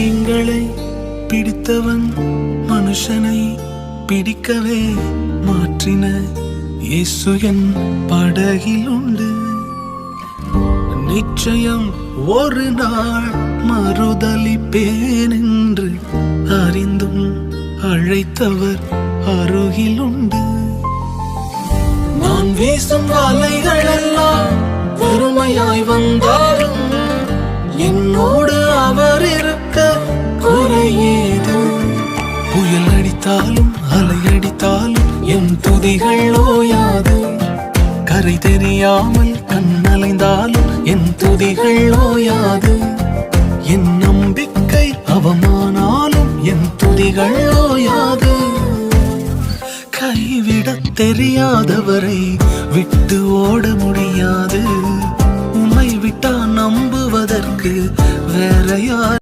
எங்களை பிடித்தவன் மனுஷனை பிடிக்கவே மாற்றின இயேசு என் படகில் உண்டு. நிச்சயம் ஒரு நாள் மறுதலிப்பேன் என்று அறிந்தும் அழைத்தவர் அருகில் உண்டு. நான் வீசும் வலைகள் எல்லாம் வெறுமையாய் வந்தாலும் என்னோடு அவர் இருக்க குறையேது. புயல் அடித்தாலும் அலை அடித்தாலும் என் துதிகள் ஓயாது. கரை தெரியாமல் கண்ணலைந்தாலும் என் துதிகள் ஓயாது. என் நம்பிக்கை அவமானாலும் என் துதிகள் ஓயாது. கைவிடத் தெரியாதவரை விட்டு ஓட முடியாது. உம்மை விட்டா நம்புவதற்கு வேற யார்?